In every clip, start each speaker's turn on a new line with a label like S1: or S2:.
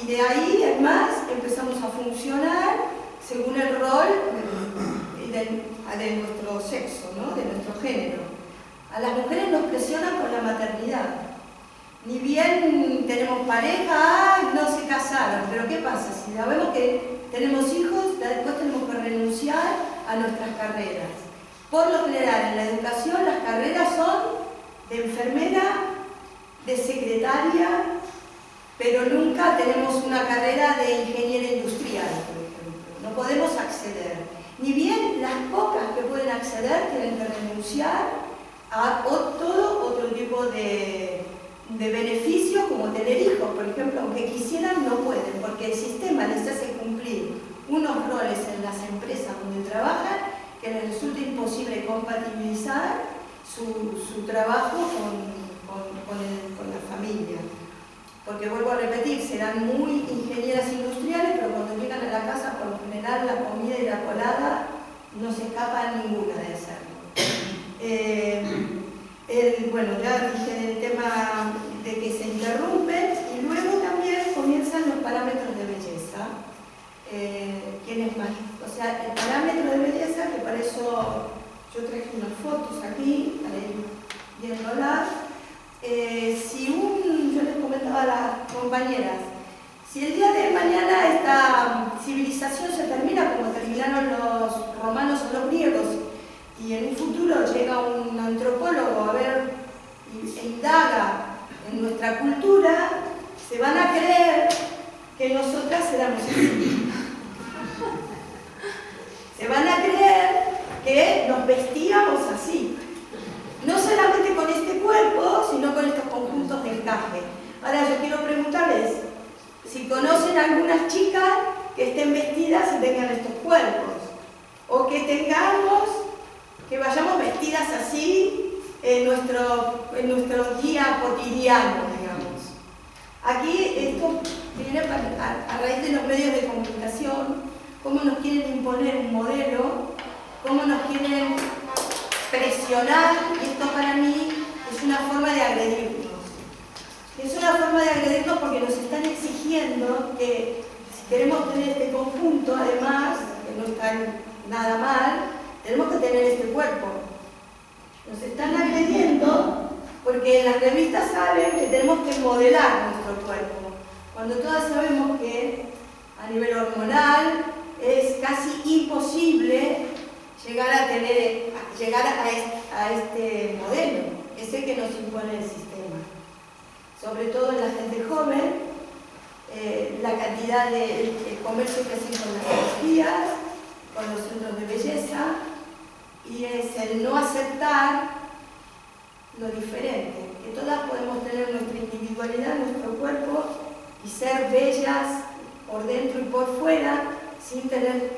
S1: Y de ahí, además, empezamos a funcionar según el rol de nuestro sexo, ¿no? De nuestro género. A las mujeres nos presionan con la maternidad. Ni bien tenemos pareja, no se casaron, pero ¿qué pasa? Si sabemos que tenemos hijos, después tenemos que renunciar a nuestras carreras. Por lo general, en la educación, las carreras son de enfermera, de secretaria, pero nunca tenemos una carrera de ingeniera industrial, por ejemplo. No podemos acceder. Ni bien las pocas que pueden acceder tienen que renunciar a todo otro tipo de beneficios, como tener hijos, por ejemplo, aunque quisieran, no pueden, porque el sistema les hace cumplir unos roles en las empresas donde trabajan que les resulta imposible compatibilizar su trabajo con la familia. Porque vuelvo a repetir, serán muy ingenieras industriales, pero cuando llegan a la casa, por lo general, la comida y la colada no se escapa ninguna de hacerlo. Bueno, ya dije del tema de que se interrumpen, y luego también comienzan los parámetros de belleza. ¿Quién es más? O sea, el parámetro de belleza, que para eso yo traje unas fotos aquí, para ir viéndolas. Yo les comentaba a las compañeras, si el día de mañana esta civilización se termina como terminaron los romanos o los griegos, y en un futuro llega un antropólogo a ver e indaga en nuestra cultura, se van a creer que nosotras éramos así. Se van a creer que nos vestíamos así. No solamente con este cuerpo, sino con estos conjuntos de encaje. Ahora yo quiero preguntarles si conocen algunas chicas que estén vestidas y tengan estos cuerpos, o que vayamos vestidas así en nuestro día cotidiano, digamos. Aquí esto viene a raíz de los medios de comunicación, cómo nos quieren imponer un modelo, cómo nos quieren presionar, y esto para mí es una forma de agredirnos. Es una forma de agredirnos porque nos están exigiendo que si queremos tener este conjunto, además, que no está nada mal, tenemos que tener este cuerpo. Nos están agrediendo porque en las revistas saben que tenemos que modelar nuestro cuerpo, cuando todas sabemos que a nivel hormonal es casi imposible llegar a este modelo, que sé que nos impone el sistema. Sobre todo en la gente joven, la cantidad de comercio que hacen con las cirugías, con los centros de belleza, y es el no aceptar lo diferente, que todas podemos tener nuestra individualidad, nuestro cuerpo, y ser bellas por dentro y por fuera, sin tener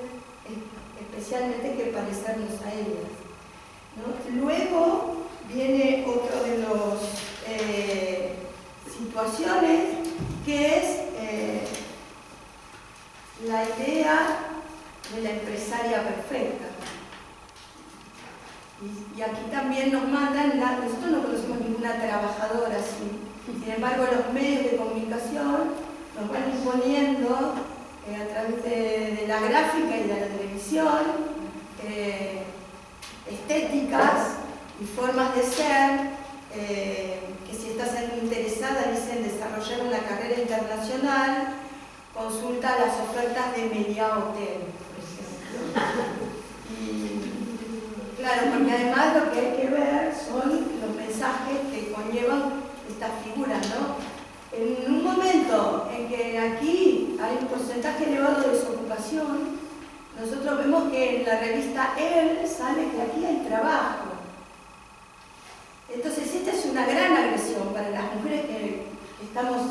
S1: especialmente que parecernos a ellas, ¿no? Luego viene otro de los situaciones, que es la idea de la empresaria perfecta. Y aquí también nos mandan, nosotros no conocemos ninguna trabajadora así, sin embargo los medios de comunicación nos van imponiendo a través de la gráfica y de la televisión estéticas y formas de ser, que si estás interesada, dicen, desarrollar una carrera internacional, consulta las ofertas de Media Hotel, por ejemplo. Y claro, porque además lo que hay que ver son los mensajes que conllevan estas figuras, ¿no? En un momento en que aquí hay un porcentaje elevado de desocupación, nosotros vemos que en la revista Elle sale que aquí hay trabajo. Entonces esta es una gran agresión para las mujeres que estamos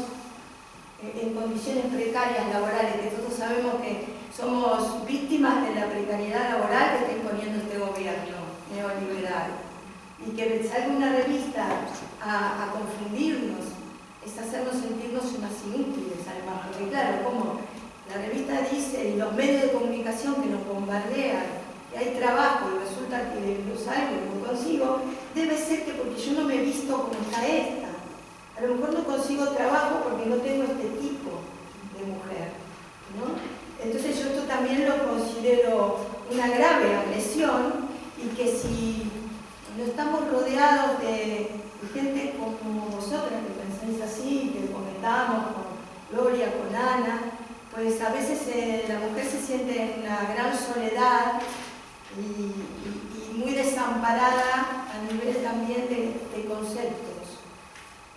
S1: en condiciones precarias laborales, que todos sabemos que somos víctimas de la precariedad laboral que está imponiendo este gobierno neoliberal. Y que salga una revista a confundirnos es hacernos sentirnos unas inútiles, además, porque claro, como la revista dice, y los medios de comunicación que nos bombardean, que hay trabajo y resulta que lo salgo y lo consigo, debe ser que porque yo no me he visto como está esta. A lo mejor no consigo trabajo porque no tengo este tipo de considero una grave agresión, y que si no estamos rodeados de gente como vosotras que pensáis así, que comentamos con Gloria, con Ana, pues a veces la mujer se siente en una gran soledad y muy desamparada a nivel también de conceptos.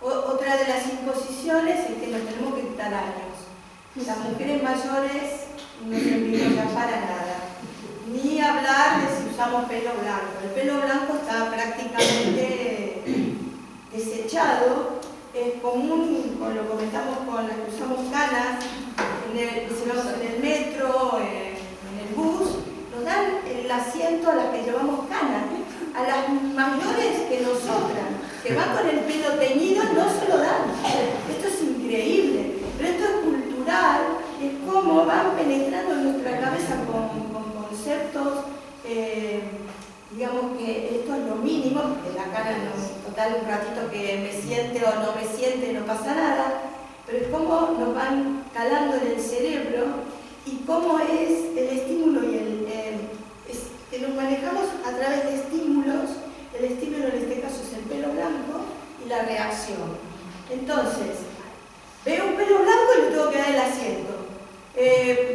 S1: Otra de las imposiciones es que nos tenemos que quitar años. Las mujeres mayores no servimos ya para nada. Ni hablar de si usamos pelo blanco. El pelo blanco está prácticamente desechado. Es común, lo comentamos con las que usamos canas, si vamos en el metro, en el bus, nos dan el asiento a las que llevamos canas. A las mayores que nosotras, que van con el pelo teñido, no se lo dan. Esto es increíble, pero esto es cultural, es como van penetrando en nuestra cabeza con conceptos, digamos que esto es lo mínimo, porque la cara no, total un ratito que me siente o no me siente, no pasa nada, pero es como nos van calando en el cerebro y cómo es el estímulo y que nos manejamos a través de estímulos. El estímulo en este caso es el pelo blanco y la reacción. Entonces, veo un pelo blanco y le tengo que dar el asiento.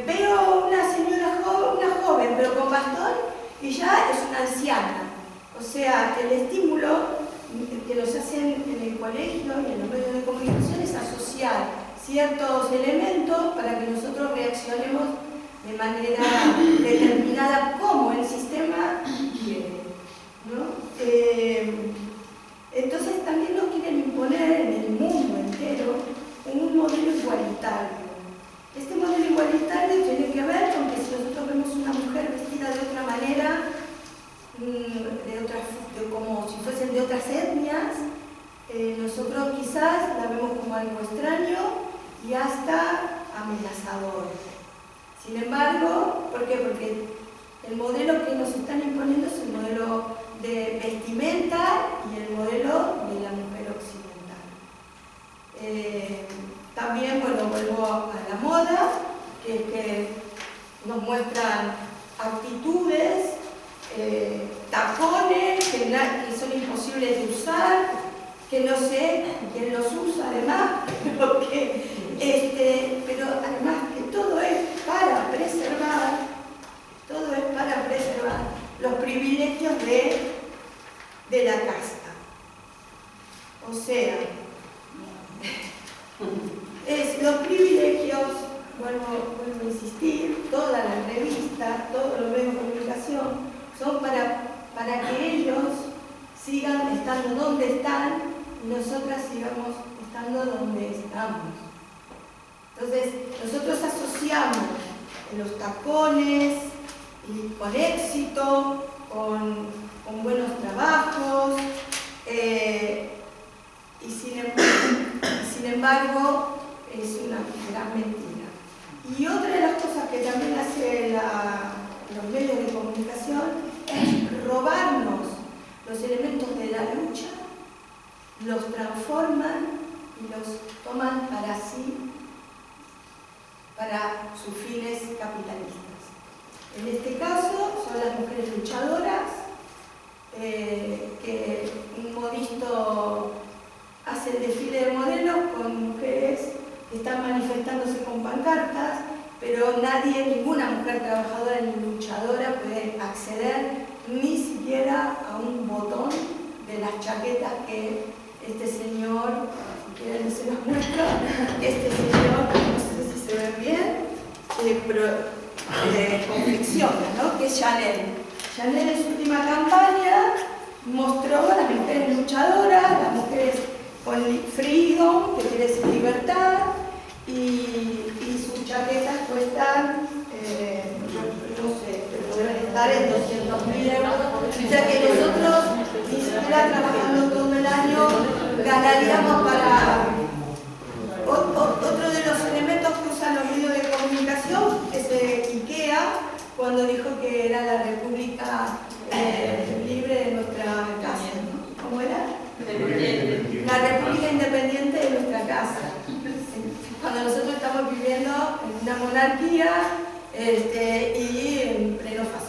S1: Veo una señora una joven, pero con bastón, y ya es una anciana. O sea, el estímulo que nos hacen en el colegio y en los medios de comunicación es asociar ciertos elementos para que nosotros reaccionemos de manera determinada como el sistema quiere, ¿no? Entonces también nos quieren imponer en el mundo entero un modelo igualitario. Este modelo igualitario tiene que ver con que si nosotros vemos una mujer vestida de otra manera, como si fuesen de otras etnias, nosotros quizás la vemos como algo extraño y hasta amenazador. Sin embargo, ¿por qué? Porque el modelo que nos están imponiendo es el modelo de vestimenta y el modelo de la mujer occidental. También, bueno, vuelvo a la moda, que nos muestran actitudes, tacones que son imposibles de usar, que no sé quién los usa además, pero además que todo es para preservar los privilegios de la casta. O sea, los privilegios, vuelvo a insistir, todas las revistas, todos los medios de comunicación, son para que ellos sigan estando donde están y nosotras sigamos estando donde estamos. Entonces, nosotros asociamos los tacones y con éxito, con buenos trabajos, y sin embargo es una gran mentira. Y otra de las cosas que también hacen los medios de comunicación es robarnos los elementos de la lucha, los transforman y los toman para sí, para sus fines capitalistas. En este caso son las mujeres luchadoras, que un modisto hace el desfile de modelos con mujeres que están manifestándose con pancartas, pero ninguna mujer trabajadora ni luchadora puede acceder ni siquiera a un botón de las chaquetas que este señor, si quieren se los muestro, este señor, no sé si se ven bien, confecciona, ¿no? Que es Chanel. Chanel en su última campaña mostró a las mujeres luchadoras, las mujeres con freedom, que quiere decir libertad, y sus chaquetas cuestan, no sé, pero deben estar en 200.000 euros. O sea que nosotros, ni siquiera trabajando todo el año, ganaríamos para... Otro de los elementos que usan los medios de comunicación es IKEA, cuando dijo que era la república libre de nuestra casa, ¿no? ¿Cómo era? La república independiente de nuestra casa. Cuando nosotros estamos viviendo en una monarquía, y en pleno fascismo.